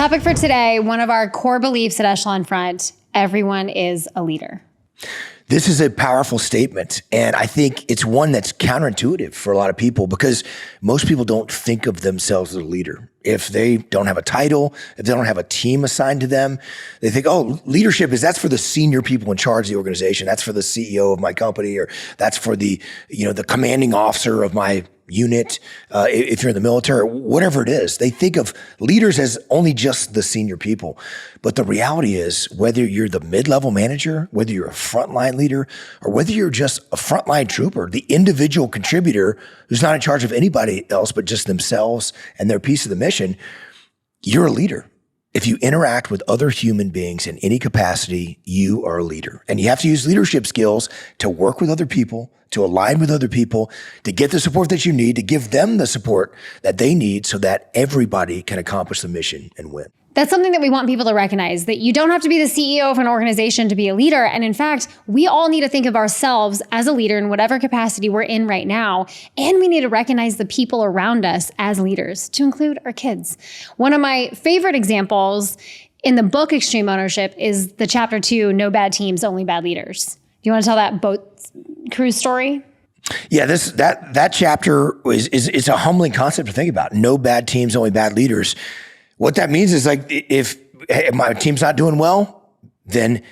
Topic for today, one of our core beliefs at Echelon Front, everyone is a leader. This is a powerful statement, and I think it's one that's counterintuitive for a lot of people because most people don't think of themselves as a leader. If they don't have a title, if they don't have a team assigned to them, they think, oh, leadership that's for the senior people in charge of the organization. That's for the CEO of my company, or that's for the commanding officer of my unit, if you're in the military, or whatever it is. They think of leaders as only just the senior people. But the reality is, whether you're the mid-level manager, whether you're a frontline leader, or whether you're just a frontline trooper, the individual contributor who's not in charge of anybody else but just themselves and their piece of the mission, you're a leader. If you interact with other human beings in any capacity, you are a leader. And you have to use leadership skills to work with other people, to align with other people, to get the support that you need, to give them the support that they need so that everybody can accomplish the mission and win. That's something that we want people to recognize, that you don't have to be the CEO of an organization to be a leader. And in fact, we all need to think of ourselves as a leader in whatever capacity we're in right now. And we need to recognize the people around us as leaders, to include our kids. One of my favorite examples in the book Extreme Ownership is the chapter 2, No Bad Teams, Only Bad Leaders. Do you want to tell that boat cruise story? Yeah, that chapter is a humbling concept to think about. No bad teams, only bad leaders. What that means is, like, if my team's not doing well, then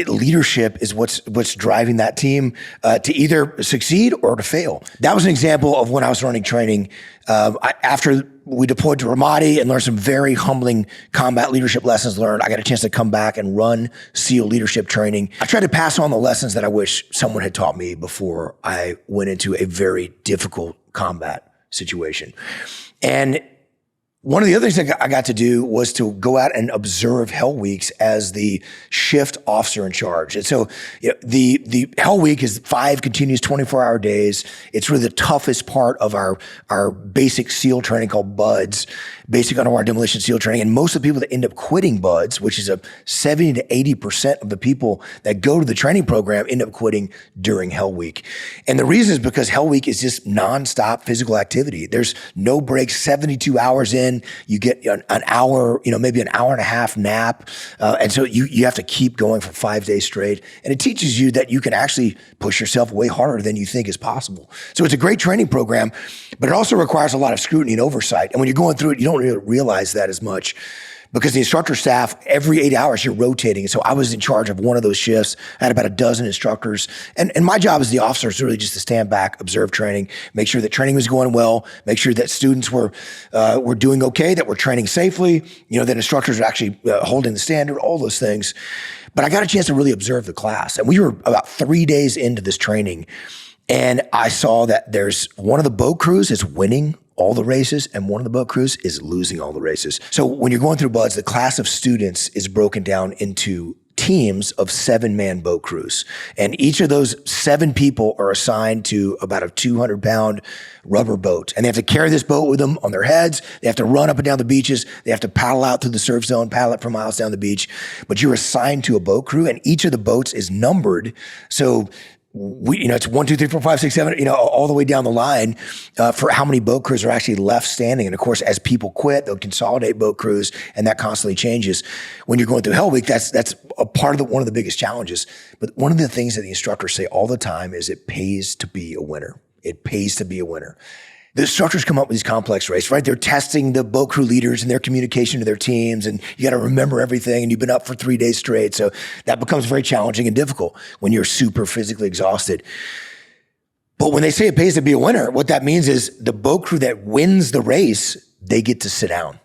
leadership is what's driving that team to either succeed or to fail. That was an example of when I was running training. After we deployed to Ramadi and learned some very humbling combat leadership lessons learned, I got a chance to come back and run SEAL leadership training. I tried to pass on the lessons that I wish someone had taught me before I went into a very difficult combat situation. And one of the other things I got to do was to go out and observe Hell Weeks as the shift officer in charge. And so the Hell Week is 5 continuous 24-hour days. It's really the toughest part of our basic SEAL training called BUDS, basic underwater demolition SEAL training. And most of the people that end up quitting BUDS, which is 70 to 80% of the people that go to the training program, end up quitting during Hell Week. And the reason is because Hell Week is just nonstop physical activity. There's no breaks, 72 hours in. You get an hour, maybe an hour and a half nap. And so you have to keep going for 5 days straight. And it teaches you that you can actually push yourself way harder than you think is possible. So it's a great training program, but it also requires a lot of scrutiny and oversight. And when you're going through it, you don't really realize that as much, because the instructor staff, every 8 hours, you're rotating. So I was in charge of one of those shifts. I had about a dozen instructors. And my job as the officer is really just to stand back, observe training, make sure that training was going well, make sure that students were doing okay, that we're training safely, that instructors are actually holding the standard, all those things. But I got a chance to really observe the class. And we were about 3 days into this training. And I saw that there's one of the boat crews is winning all the races, and one of the boat crews is losing all the races. So when you're going through BUDS, the class of students is broken down into teams of 7-man boat crews. And each of those 7 people are assigned to about a 200-pound rubber boat. And they have to carry this boat with them on their heads. They have to run up and down the beaches. They have to paddle out through the surf zone, paddle it for miles down the beach. But you're assigned to a boat crew, and each of the boats is numbered. So it's 1, 2, 3, 4, 5, 6, 7, all the way down the line for how many boat crews are actually left standing. And of course, as people quit, they'll consolidate boat crews, and that constantly changes. When you're going through Hell Week, that's a part of one of the biggest challenges. But one of the things that the instructors say all the time is it pays to be a winner. It pays to be a winner. The instructors come up with these complex races, right? They're testing the boat crew leaders and their communication to their teams, and you got to remember everything, and you've been up for 3 days straight. So that becomes very challenging and difficult when you're super physically exhausted. But when they say it pays to be a winner, what that means is the boat crew that wins the race, they get to sit down.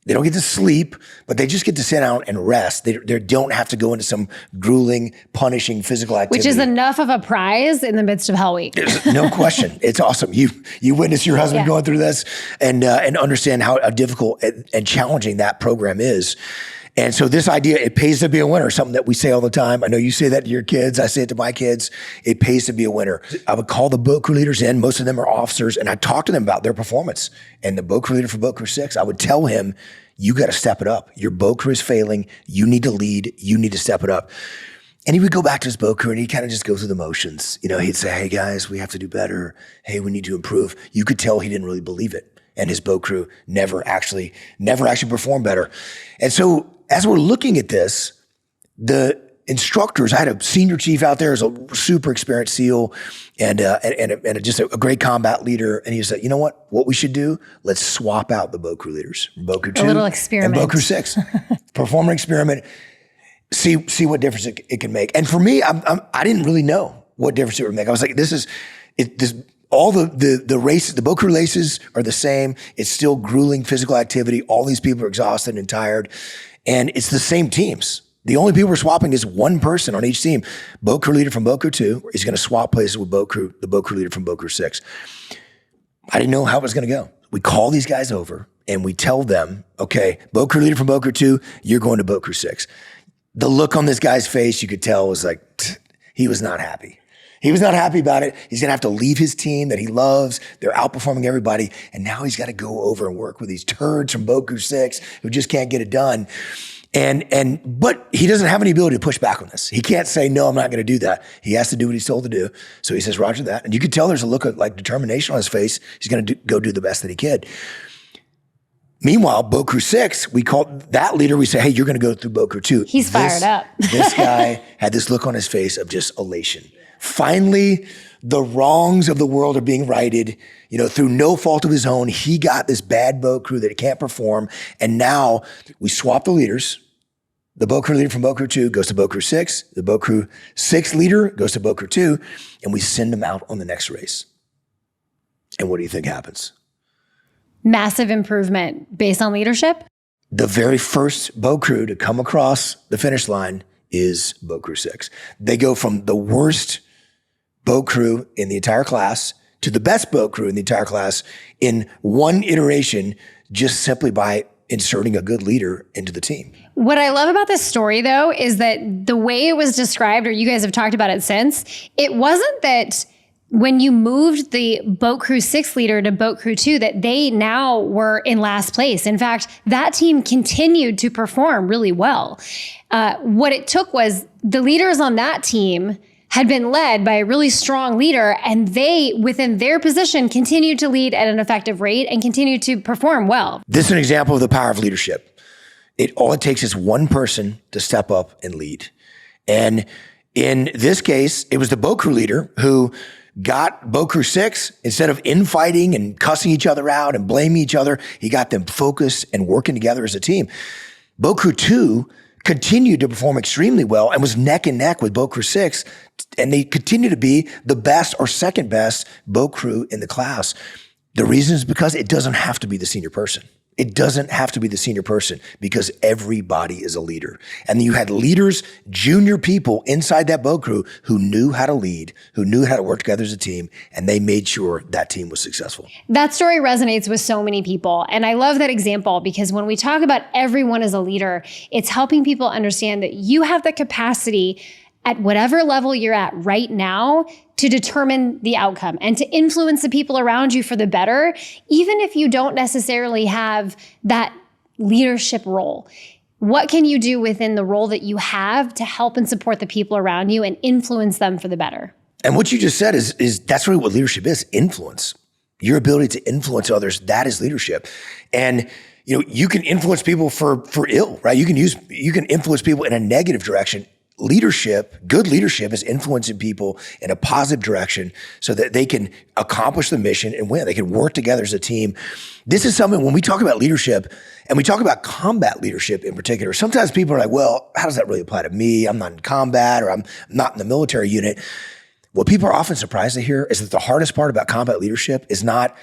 They don't get to sleep, but they just get to sit down and rest. They don't have to go into some grueling, punishing physical activity. Which is enough of a prize in the midst of Hell Week. No question. It's awesome. You witness your husband going through this and understand how difficult and challenging that program is. And so this idea, it pays to be a winner, something that we say all the time. I know you say that to your kids. I say it to my kids. It pays to be a winner. I would call the boat crew leaders in. Most of them are officers. And I talk to them about their performance. And the boat crew leader for boat crew 6, I would tell him, you got to step it up. Your boat crew is failing. You need to lead. You need to step it up. And he would go back to his boat crew and he'd kind of just go through the motions. He'd say, hey guys, we have to do better. Hey, we need to improve. You could tell he didn't really believe it. and his boat crew never actually performed better. And so as we're looking at this, the instructors, I had a senior chief out there as a super experienced SEAL and just a great combat leader. And he said, you know what we should do? Let's swap out the boat crew leaders, boat crew 2 a little experiment. and boat crew 6. Perform an experiment, see what difference it can make. And for me, I didn't really know what difference it would make. I was like, all the races, the boat crew races are the same. It's still grueling physical activity. All these people are exhausted and tired. And it's the same teams. The only people we're swapping is one person on each team. Boat crew leader from boat crew 2 is going to swap places with the boat crew leader from boat crew 6. I didn't know how it was going to go. We call these guys over and we tell them, okay, boat crew leader from boat crew 2, you're going to boat crew 6. The look on this guy's face, you could tell was like, he was not happy. He was not happy about it. He's going to have to leave his team that he loves. They're outperforming everybody. And now he's got to go over and work with these turds from boat crew 6 who just can't get it done. But he doesn't have any ability to push back on this. He can't say, no, I'm not going to do that. He has to do what he's told to do. So he says, roger that. And you could tell there's a look of like determination on his face. He's going to go do the best that he could. Meanwhile, boat crew 6, we call that leader. We say, hey, you're going to go through boat crew 2. He's fired up. This guy had this look on his face of just elation. Finally, the wrongs of the world are being righted, through no fault of his own. He got this bad boat crew that he can't perform. And now we swap the leaders. The boat crew leader from boat crew 2 goes to boat crew 6. The boat crew 6 leader goes to boat crew 2, and we send them out on the next race. And what do you think happens? Massive improvement based on leadership? The very first boat crew to come across the finish line is boat crew 6. They go from the worst boat crew in the entire class to the best boat crew in the entire class in one iteration, just simply by inserting a good leader into the team. What I love about this story, though, is that the way it was described, or you guys have talked about it since, it wasn't that when you moved the boat crew 6 leader to boat crew 2, that they now were in last place. In fact, that team continued to perform really well. What it took was the leaders on that team had been led by a really strong leader, and they, within their position, continued to lead at an effective rate and continued to perform well. This is an example of the power of leadership. All it takes is one person to step up and lead. And in this case, it was the boat crew leader who got boat crew 6, instead of infighting and cussing each other out and blaming each other, he got them focused and working together as a team. Boat crew 2 continued to perform extremely well and was neck and neck with boat crew 6. And they continue to be the best or second best boat crew in the class. The reason is because it doesn't have to be the senior person. It doesn't have to be the senior person because everybody is a leader. And you had leaders, junior people inside that boat crew who knew how to lead, who knew how to work together as a team, and they made sure that team was successful. That story resonates with so many people. And I love that example because when we talk about everyone as a leader, it's helping people understand that you have the capacity at whatever level you're at right now to determine the outcome and to influence the people around you for the better, even if you don't necessarily have that leadership role. What can you do within the role that you have to help and support the people around you and influence them for the better? And what you just said is that's really what leadership is, influence. Your ability to influence others, that is leadership. And you can influence people for ill, right? You can influence people in a negative direction. Leadership, good leadership is influencing people in a positive direction so that they can accomplish the mission and win. They can work together as a team. This is something when we talk about leadership and we talk about combat leadership in particular, sometimes people are like, well, how does that really apply to me? I'm not in combat or I'm not in the military unit. What people are often surprised to hear is that the hardest part about combat leadership is not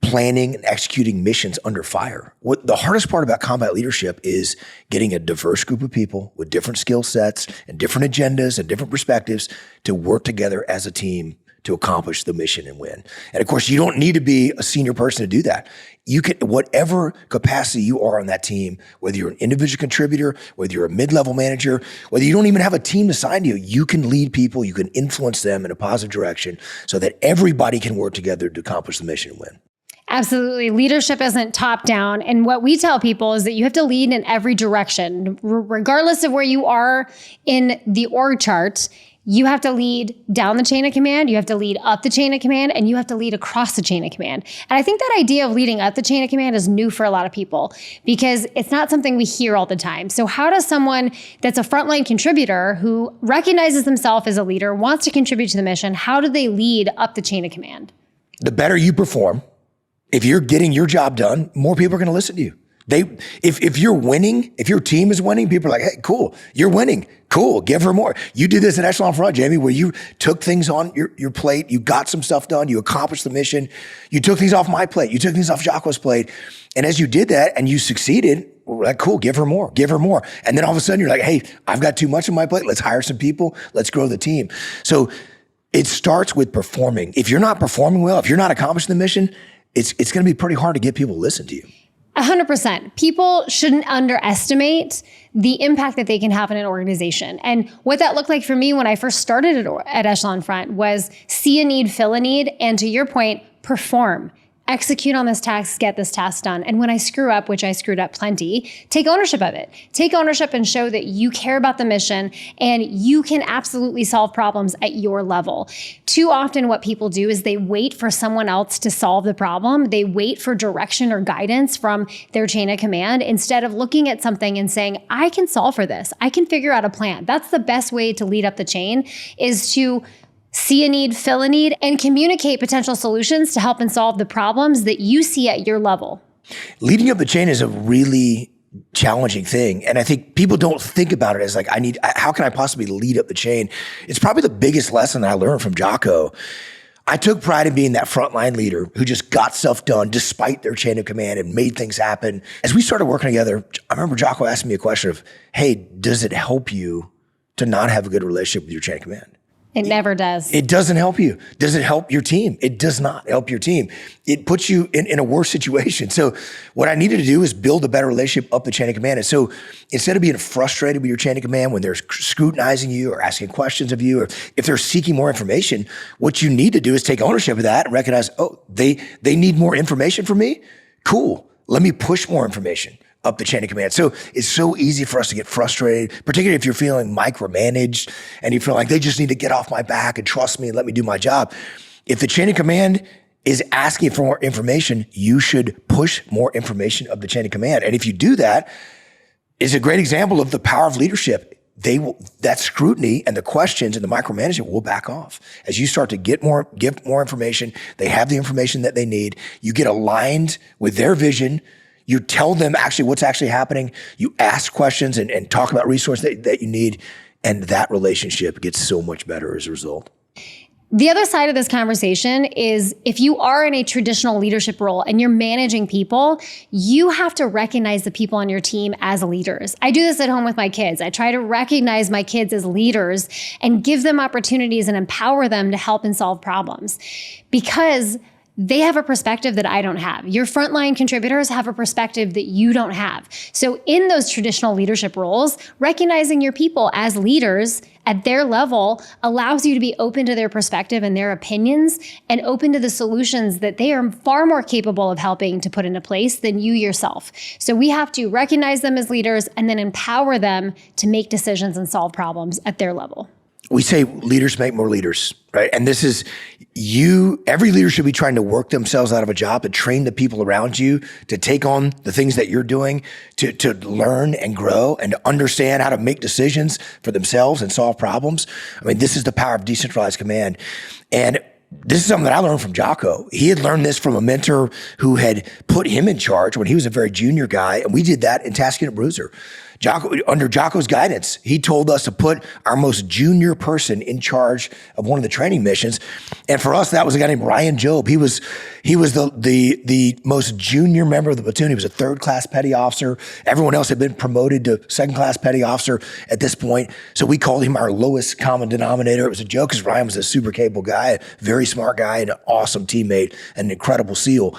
planning and executing missions under fire. What the hardest part about combat leadership is getting a diverse group of people with different skill sets and different agendas and different perspectives to work together as a team to accomplish the mission and win. And of course, you don't need to be a senior person to do that. You can, whatever capacity you are on that team, whether you're an individual contributor, whether you're a mid-level manager, whether you don't even have a team assigned to you, you can lead people, you can influence them in a positive direction so that everybody can work together to accomplish the mission and win. Absolutely. Leadership isn't top down. And what we tell people is that you have to lead in every direction, regardless of where you are in the org chart. You have to lead down the chain of command, you have to lead up the chain of command, and you have to lead across the chain of command. And I think that idea of leading up the chain of command is new for a lot of people because it's not something we hear all the time. So how does someone that's a frontline contributor who recognizes themselves as a leader, wants to contribute to the mission, how do they lead up the chain of command? The better you perform, if you're getting your job done, more people are going to listen to you. If you're winning, if your team is winning, people are like, hey, cool, you're winning. Cool, give her more. You did this at Echelon Front, Jamie, where you took things on your plate, you got some stuff done, you accomplished the mission, you took things off my plate, you took things off Jocko's plate. And as you did that and you succeeded, we're like, cool, give her more. And then all of a sudden you're like, hey, I've got too much on my plate. Let's hire some people. Let's grow the team. So it starts with performing. If you're not performing well, if you're not accomplishing the mission, it's going to be pretty hard to get people to listen to you. 100%. People shouldn't underestimate the impact that they can have in an organization. And what that looked like for me when I first started at Echelon Front was see a need, fill a need, and to your point, perform. Execute on this task, get this task done. And when I screw up, which I screwed up plenty, take ownership of it. Take ownership and show that you care about the mission and you can absolutely solve problems at your level. Too often what people do is they wait for someone else to solve the problem. They wait for direction or guidance from their chain of command instead of looking at something and saying, I can solve for this. I can figure out a plan. That's the best way to lead up the chain, is to see a need, fill a need, and communicate potential solutions to help and solve the problems that you see at your level. Leading up the chain is a really challenging thing. And I think people don't think about it as like, how can I possibly lead up the chain? It's probably the biggest lesson that I learned from Jocko. I took pride in being that frontline leader who just got stuff done despite their chain of command and made things happen. As we started working together, I remember Jocko asked me a question of, hey, does it help you to not have a good relationship with your chain of command? It never does. It doesn't help you. Does it help your team? It does not help your team. It puts you in a worse situation. So what I needed to do is build a better relationship up the chain of command. And so instead of being frustrated with your chain of command when they're scrutinizing you or asking questions of you, or if they're seeking more information, what you need to do is take ownership of that and recognize, oh, they need more information from me? Cool. Let me push more information up the chain of command. So it's so easy for us to get frustrated, particularly if you're feeling micromanaged and you feel like they just need to get off my back and trust me and let me do my job. If the chain of command is asking for more information, you should push more information up the chain of command. And if you do that, it's a great example of the power of leadership. That scrutiny and the questions and the micromanagement will back off. As you start to give more information, they have the information that they need. You get aligned with their vision. You tell them actually what's actually happening. You ask questions and talk about resources that you need. And that relationship gets so much better as a result. The other side of this conversation is if you are in a traditional leadership role and you're managing people, you have to recognize the people on your team as leaders. I do this at home with my kids. I try to recognize my kids as leaders and give them opportunities and empower them to help and solve problems because they have a perspective that I don't have. Your frontline contributors have a perspective that you don't have. So in those traditional leadership roles, recognizing your people as leaders at their level allows you to be open to their perspective and their opinions and open to the solutions that they are far more capable of helping to put into place than you yourself. So we have to recognize them as leaders and then empower them to make decisions and solve problems at their level. We say leaders make more leaders, right? And this is every leader should be trying to work themselves out of a job to train the people around you to take on the things that you're doing, to learn and grow and to understand how to make decisions for themselves and solve problems. I mean, this is the power of decentralized command. And this is something that I learned from Jocko. He had learned this from a mentor who had put him in charge when he was a very junior guy. And we did that in Task Unit Bruiser. Under Jocko's guidance, he told us to put our most junior person in charge of one of the training missions. And for us, that was a guy named Ryan Job. He was the most junior member of the platoon. He was a third-class petty officer. Everyone else had been promoted to second-class petty officer at this point. So we called him our lowest common denominator. It was a joke because Ryan was a super capable guy, a very smart guy, and an awesome teammate, an incredible SEAL.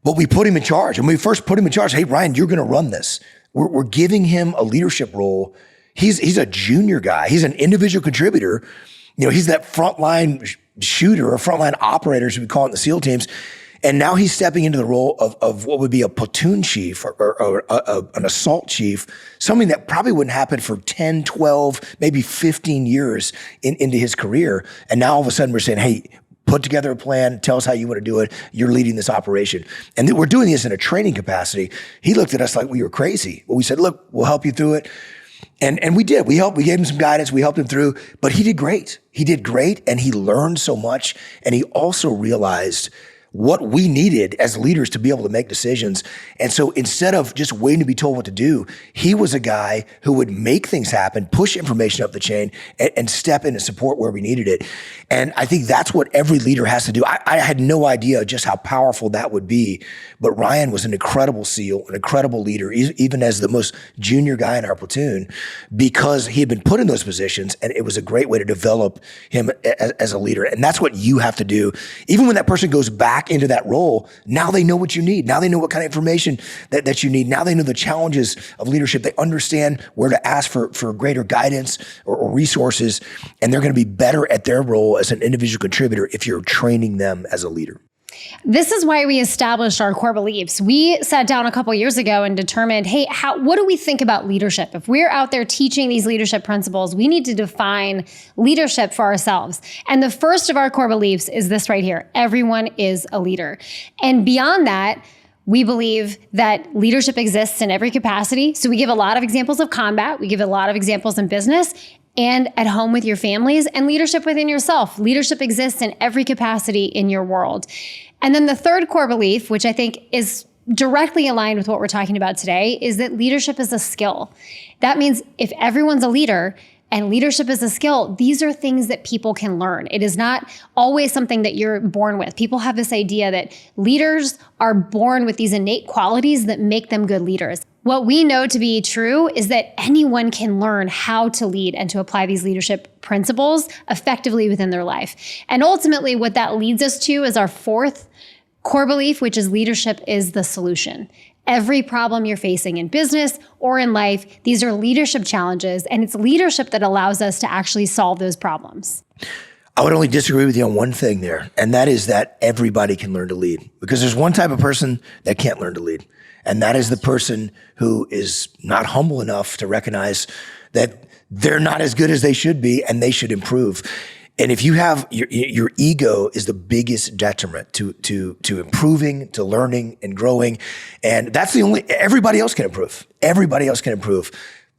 But we put him in charge. And when we first put him in charge, hey, Ryan, you're going to run this. We're giving him a leadership role. He's a junior guy. He's an individual contributor. You know, he's that frontline shooter or frontline operator, as we call it in the SEAL teams. And now he's stepping into the role of what would be a platoon chief or an assault chief, something that probably wouldn't happen for 10, 12, maybe 15 years into his career. And now all of a sudden we're saying, hey, put together a plan, tell us how you want to do it. You're leading this operation. And we're doing this in a training capacity. He looked at us like we were crazy. But we said, look, we'll help you through it. And we did. We gave him some guidance. We helped him through, but he did great. He did great, and he learned so much. And he also realized what we needed as leaders to be able to make decisions. And so instead of just waiting to be told what to do, he was a guy who would make things happen, push information up the chain, and step in and support where we needed it. And I think that's what every leader has to do. I had no idea just how powerful that would be, but Ryan was an incredible SEAL, an incredible leader, even as the most junior guy in our platoon, because he had been put in those positions, and it was a great way to develop him as a leader. And that's what you have to do. Even when that person goes back into that role, now they know what you need. Now they know what kind of information that you need. Now they know the challenges of leadership. They understand where to ask for greater guidance or resources, and they're going to be better at their role as an individual contributor if you're training them as a leader. This is why we established our core beliefs. We sat down a couple years ago and determined, hey, what do we think about leadership? If we're out there teaching these leadership principles, we need to define leadership for ourselves. And the first of our core beliefs is this right here: everyone is a leader. And beyond that, we believe that leadership exists in every capacity. So we give a lot of examples of combat. We give a lot of examples in business and at home with your families, and leadership within yourself. Leadership exists in every capacity in your world. And then the third core belief, which I think is directly aligned with what we're talking about today, is that leadership is a skill. That means if everyone's a leader and leadership is a skill, these are things that people can learn. It is not always something that you're born with. People have this idea that leaders are born with these innate qualities that make them good leaders. What we know to be true is that anyone can learn how to lead and to apply these leadership principles effectively within their life. And ultimately, what that leads us to is our fourth core belief, which is leadership is the solution. Every problem you're facing in business or in life, these are leadership challenges, and it's leadership that allows us to actually solve those problems. I would only disagree with you on one thing there, and that is that everybody can learn to lead, because there's one type of person that can't learn to lead, and that is the person who is not humble enough to recognize that they're not as good as they should be and they should improve. And if you have your ego is the biggest detriment to improving, to learning and growing. And that's everybody else can improve. Everybody else can improve.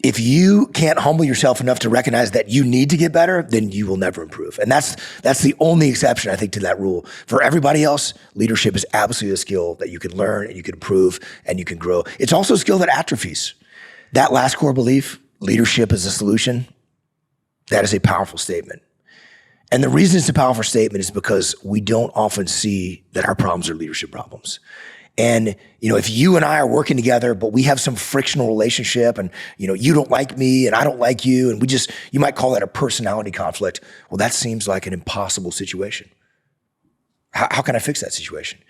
If you can't humble yourself enough to recognize that you need to get better, then you will never improve. And that's the only exception, I think, to that rule. For everybody else, leadership is absolutely a skill that you can learn and you can improve and you can grow. It's also a skill that atrophies. That last core belief, leadership is a solution, that is a powerful statement. And the reason it's a powerful statement is because we don't often see that our problems are leadership problems. And, if you and I are working together, but we have some frictional relationship and, you don't like me and I don't like you, and you might call that a personality conflict. Well, that seems like an impossible situation. How can I fix that situation?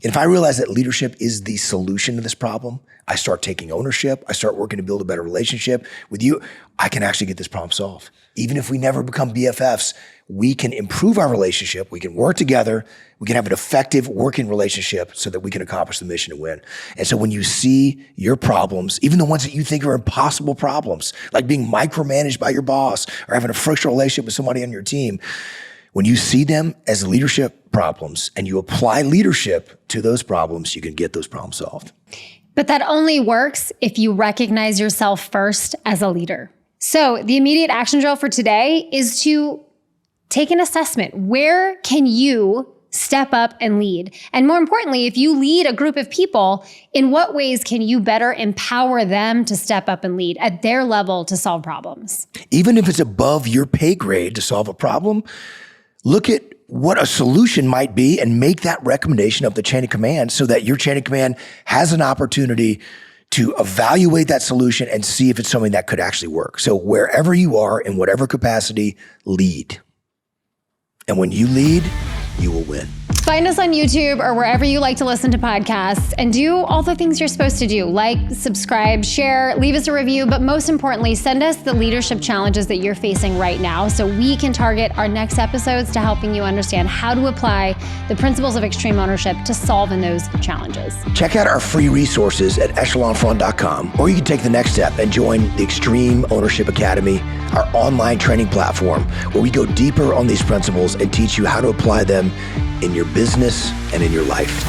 And if I realize that leadership is the solution to this problem, I start taking ownership. I start working to build a better relationship with you. I can actually get this problem solved. Even if we never become BFFs, we can improve our relationship. We can work together. We can have an effective working relationship so that we can accomplish the mission and win. And so when you see your problems, even the ones that you think are impossible problems, like being micromanaged by your boss or having a frictional relationship with somebody on your team, when you see them as leadership problems and you apply leadership to those problems, you can get those problems solved. But that only works if you recognize yourself first as a leader. So the immediate action drill for today is to take an assessment. Where can you step up and lead? And more importantly, if you lead a group of people, in what ways can you better empower them to step up and lead at their level to solve problems? Even if it's above your pay grade to solve a problem, look at what a solution might be and make that recommendation of the chain of command so that your chain of command has an opportunity to evaluate that solution and see if it's something that could actually work. So wherever you are, in whatever capacity, lead. And when you lead, you will win. Find us on YouTube or wherever you like to listen to podcasts and do all the things you're supposed to do. Like, subscribe, share, leave us a review, but most importantly, send us the leadership challenges that you're facing right now so we can target our next episodes to helping you understand how to apply the principles of extreme ownership to solving those challenges. Check out our free resources at echelonfront.com, or you can take the next step and join the Extreme Ownership Academy, our online training platform, where we go deeper on these principles and teach you how to apply them in your business and in your life.